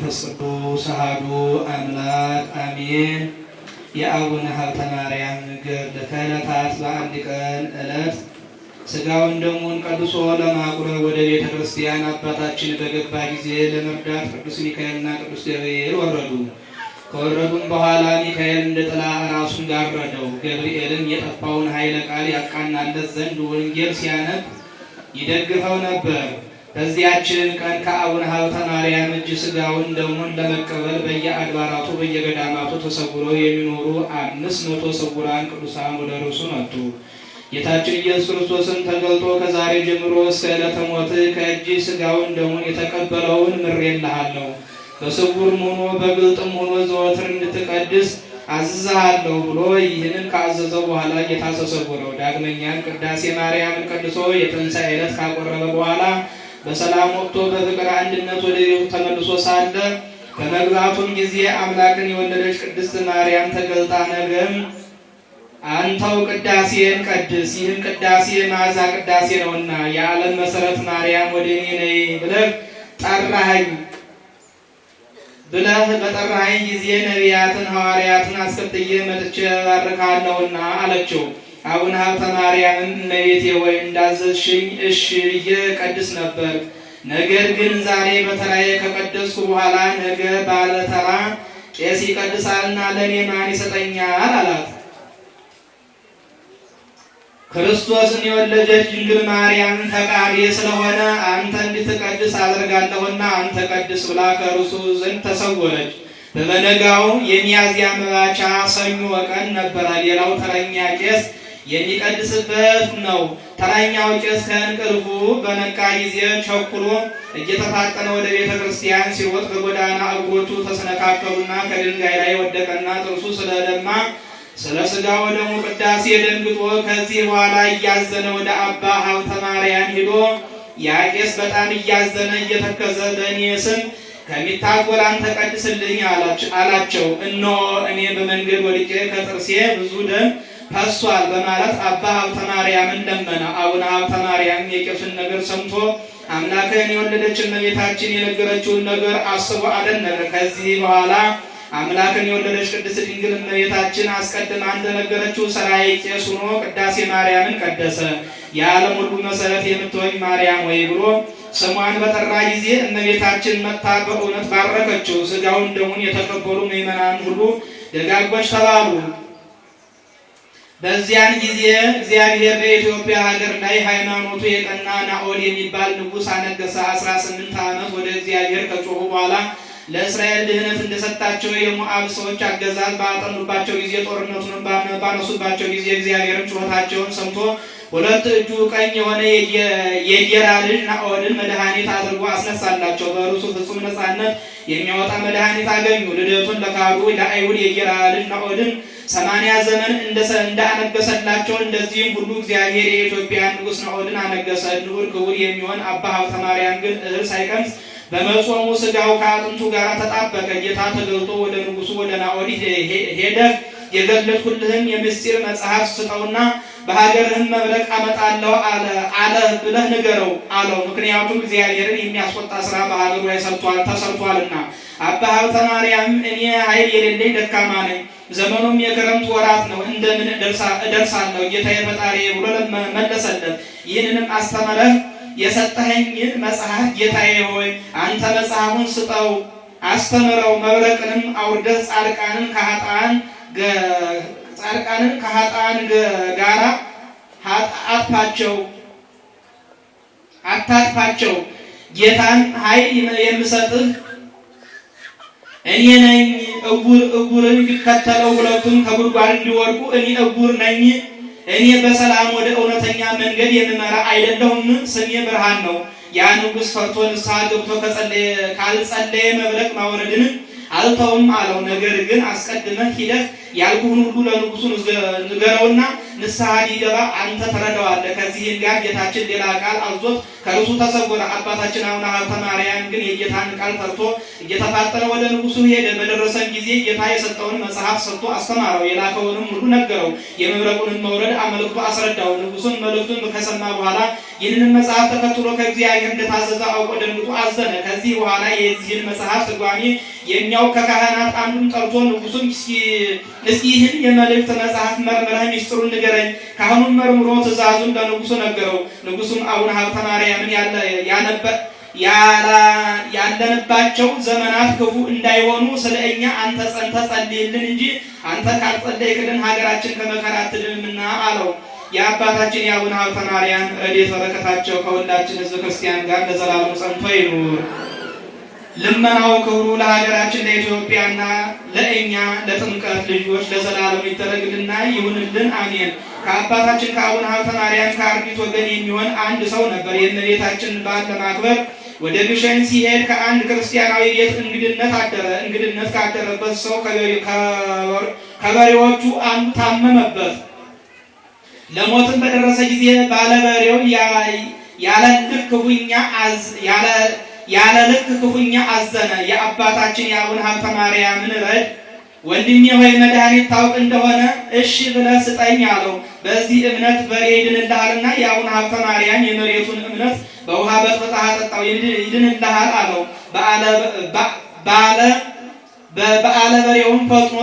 ወመንፈስ ቅዱስ አሐዱ አምላክ አሜን። የአቡነ ሀብተ ማርያም ገድል ከዕለታት በአንድ ቀን ዕለት ሥጋውን ደሙን ቀድሶ ለማቁረብ ወደ ቤተ ክርስቲያን አባታችን በገባ ጊዜ ለመርዳት ቅዱስ ሚካኤልና ቅዱስ ገብርኤል ወረዱ። ከወረዱም በኋላ ሚካኤል እንደ ጥላ ራሱን ጋረደው። ገብርኤልም የጠፋውን ኃይለ ቃል ያቃናለት ዘንድ ወንጌል ሲያነብ ይደግፈው ነበር። በዚያችን ቀን ከአቡነ ሀብተ ማርያም እጅ ሥጋውን ደሙን ለመቀበል በየአድባራቱ በየገዳማቱ ተሰውረው የሚኖሩ 500 ስውራን ቅዱሳን ወደ እርሱ መጡ። ጌታችን ኢየሱስ ክርስቶስን ተገልጦ ከዛሬ ጀምሮ እስከ ዕለተ ሞትህ ከእጅ ሥጋውን ደሙን የተቀበለውን ምሬልሃለሁ፣ በስውርም ሆኖ በግልጥም ሆኖ ዘወትር እንድትቀድስ አዝዝሃለሁ ብሎ ይህንን ካዘዘው በኋላ ጌታ ተሰወረው። ዳግመኛም ቅዳሴ ማርያምን ቀድሶ የትንሣኤ ዕለት ካቆረበ በኋላ በሰላም ወጥቶ በፍቅር አንድነት ወደ ቤቱ ተመልሶ ሳለ በመግባቱም ጊዜ አምላክን የወለደች ቅድስት ማርያም ተገልጣ ነገም አንተው ቅዳሴን ቀድስ፣ ይህም ቅዳሴ መዓዛ ቅዳሴ ነውና የዓለም መሰረት ማርያም ወደ እኔ ነይ ብለህ በጠራኸኝ ጊዜ ነቢያትን ሐዋርያትን አስከትዬ መጥቼ ባርካለሁና አለችው። አቡነ ሀብተ ማርያምን እመቤቴ ወይ እንዳዘዝሽኝ እሺ ብዬ ቀድስ ነበር። ነገር ግን ዛሬ በተራዬ ከቀደስኩ በኋላ ነገ ባለተራ ቄስ ይቀድሳልና ለእኔ ማን ይሰጠኛል አላት። ክርስቶስን የወለደች ድንግል ማርያም ፈቃዴ ስለሆነ አንተ እንድትቀድስ አደርጋለሁና አንተ ቀድስ ብላ ከእርሱ ዘንድ ተሰወረች። በበነጋው የሚያዝያ መባቻ ሰኞ ቀን ነበረ። ሌላው ተረኛ ቄስ የሚቀድስበት ነው። ተረኛው ቄስ ከእንቅልፉ በነቃ ጊዜ ቸኩሎ እየተፋጠነ ወደ ቤተ ክርስቲያን ሲሮጥ በጎዳና እግሮቹ ተሰነካከሉና ከድንጋይ ላይ ወደቀና ጥርሱ ስለደማ ስለ ሥጋ ወደሙ ቅዳሴ ደንግጦ ከዚህ በኋላ እያዘነ ወደ አባ ሀብተ ማርያም ሄዶ ያ ቄስ በጣም እያዘነ እየተከዘ በእኔ ስም ከሚታጎል አንተ ቀድስልኝ አላቸው። እነሆ እኔ በመንገድ ወድቄ ከጥርሴ ብዙ ደም ፈሷል በማለት አባ ሀብተ ማርያምን ለመነ። አቡነ ሀብተ ማርያም የቄሱን ነገር ሰምቶ አምላክን የወለደች እመቤታችን የነገረችውን ነገር አስቦ አደነቀ። ከዚህ በኋላ አምላክን የወለደች ቅድስት ድንግል እመቤታችን አስቀድማ እንደነገረችው ሠራዬ ቄስ ሆኖ ቅዳሴ ማርያምን ቀደሰ። የዓለም ሁሉ መሰረት የምትሆኝ ማርያም ወይ ብሎ ስሟን በጠራ ጊዜ እመቤታችን መጥታ በእውነት ባረከችው። ሥጋውን ደሙን የተቀበሉ ምዕመናን ሁሉ ደጋጎች ተባሉ። በዚያን ጊዜ እግዚአብሔር በኢትዮጵያ ሀገር ላይ ሃይማኖቱ የቀና ናኦድ የሚባል ንጉሥ አነገሰ። 18 ዓመት ወደ እግዚአብሔር ከጮኹ በኋላ ለእስራኤል ድህነት እንደሰጣቸው የሞዓብ ሰዎች አገዛዝ ባጠኑባቸው ጊዜ ጦርነቱን ባነሱባቸው ጊዜ እግዚአብሔርን ጩኸታቸውን ሰምቶ ሁለት እጁ ቀኝ የሆነ የጌራ ልጅ ናኦድን መድኃኒት አድርጎ አስነሳላቸው። በእርሱ ፍጹም ነፃነት የሚያወጣ መድኃኒት አገኙ። ልደቱን ለካዱ ለአይሁድ የጌራ ልጅ ናኦድን 80 ዘመን እንዳነገሰላቸው እንደዚህም ሁሉ እግዚአብሔር የኢትዮጵያ ንጉሥ ናኦድን አነገሰ። ንዑድ ክቡር የሚሆን አባ ሀብተ ማርያም ግን እህል ሳይቀምስ በመጾሙ ሥጋው ከአጥንቱ ጋር ተጣበቀ። ጌታ ተገልጦ ወደ ንጉሡ ወደ ናኦድ ሄደህ የገለጥሁልህን የምስጢር መጽሐፍ ስጠውና በሀገርህም መብረቅ አመጣለሁ አለ ብለህ ንገረው አለው። ምክንያቱም እግዚአብሔርን የሚያስቆጣ ስራ በሀገሩ ላይ ተሰርቷልና። አባ ሀብተ ማርያም እኔ ኃይል የሌለኝ ደካማ ነኝ፣ ዘመኑም የክረምት ወራት ነው፣ እንደምን እደርሳለሁ ጌታዬ ፈጣሪዬ ብሎ መለሰለት። ይህንንም አስተምረህ የሰጠኸኝን መጽሐፍ ጌታዬ ሆይ አንተ መጽሐፉን ስጠው አስተምረው፣ መብረቅንም አውርደህ ጻድቃንን ከኃጥአን ጋራ አታጥፋቸው። ጌታን ኃይል የምሰጥህ እኔ ነኝ። እውርን ቢከተለው ሁለቱም ከጉድጓድ እንዲወድቁ እኔ እውር ነኝ። እኔ በሰላም ወደ እውነተኛ መንገድ የምመራ አይደለሁም። ስሜ ብርሃን ነው። ያ ንጉሥ ፈርቶ ንስሐ ገብቶ ካልጸለየ መብረቅ ማውረድን አልተውም አለው። ነገር ግን አስቀድመህ ሂደህ ያልኩህን ሁሉ ለንጉሡ ንገረውና ንስሐ ሊገባ አንተ ተረዳዋለህ። ከዚህም ጋር ጌታችን ሌላ ቃል አዞት ከእርሱ ተሰወረ። አባታችን አቡነ ሀብተ ማርያም ግን የጌታን ቃል ፈርቶ እየተፋጠነ ወደ ንጉሡ ሄደ። በደረሰም ጊዜ ጌታ የሰጠውን መጽሐፍ ሰጥቶ አስተማረው። የላከውንም ሁሉ ነገረው። የመብረቁንም መውረድ አመልክቶ አስረዳው። ንጉሡም መልእክቱን ከሰማ በኋላ ይህንን መጽሐፍ ተከትሎ ከእግዚአብሔር እንደታዘዘ አውቆ ደንግጦ አዘነ። ከዚህ በኋላ የዚህን መጽሐፍ ትርጓሜ የሚያውቅ ከካህናት አንዱን ጠርቶ ንጉሡም እስኪ ይህን የመልእክት መጽሐፍ መርምረህ ሚስጥሩን ንገረኝ። ካህኑን መርምሮ ትእዛዙን ለንጉሡ ነገረው። ንጉሡም አቡነ ሀብተ ማርያምን ያለንባቸው ዘመናት ክፉ እንዳይሆኑ ስለ እኛ አንተ ጸንተህ ጸልይልን እንጂ አንተ ካልጸለይክልን ሀገራችን ከመከራ አትድንምና አለው። የአባታችን የአቡነ ሀብተ ማርያም ረድኤት በረከታቸው ከሁላችን ሕዝበ ክርስቲያን ጋር ለዘላለሙ ጸንቶ ይኑር። ልመናው ክብሩ ለሀገራችን ለኢትዮጵያና ለእኛ ለጥምቀት ልጆች ለዘላለሙ ይደረግልና ይሁንልን፣ አሜን። ከአባታችን ከአቡነ ሀብተ ማርያም ከአርዲት ወገን የሚሆን አንድ ሰው ነበር። የእመቤታችንን በዓል ለማክበር ወደ ግሸን ሲሄድ ከአንድ ክርስቲያናዊ ቤት እንግድነት አደረ። እንግድነት ካደረበት ሰው ከበሬዎቹ አንዱ ታመመበት። ለሞትም በደረሰ ጊዜ ባለበሬው ያለ ልክ ክፉኛ አዘነ። የአባታችን የአቡነ ሀብተ ማርያምን ረድ ወንድሜ ሆይ መድኃኒት ታውቅ እንደሆነ እሺ ብለህ ስጠኝ አለው። በዚህ እምነት በሬ ይድንልሃልና የአቡነ ሀብተ ማርያም የመሬቱን እምነት በውሃ በጥብጠህ አጠጣው ይድንልሃል አለው። በዓለ በሬውን ፈጥኖ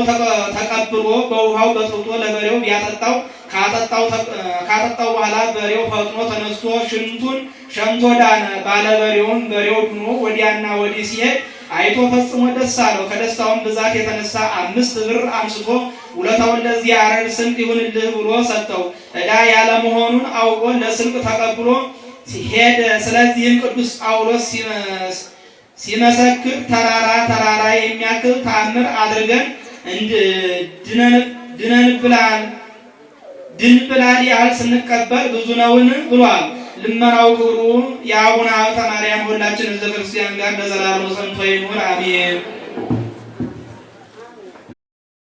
ተቀብሎ በውሃው በጥብጦ ለበሬው ቢያጠጣው ካጠጣው በኋላ በሬው ፈጥኖ ተነስቶ ሽንቱን ሸምቶ ዳነ። ባለበሬውን በሬው ድኖ ወዲያና ወዲህ ሲሄድ አይቶ ፈጽሞ ደስ አለው። ከደስታውን ብዛት የተነሳ 5 ብር አንስቶ ውለታውን ለዚህ ያረድ ስንቅ ይሁንልህ ብሎ ሰጠው። ዕዳ ያለመሆኑን አውቆ ለስንቅ ተቀብሎ ሄደ። ስለዚህም ቅዱስ ጳውሎስ ሲመሰክር ተራራ የሚያክል ተአምር አድርገን ድንብላል ያህል ስንቀበል ብዙ ነውን ብሏል። ልመናው ክብሩ የአቡነ ሀብተ ማርያም ሁላችን ሕዝበ ክርስቲያን ጋር ለዘላለሙ ጸንቶ ይኑር፣ አሜን።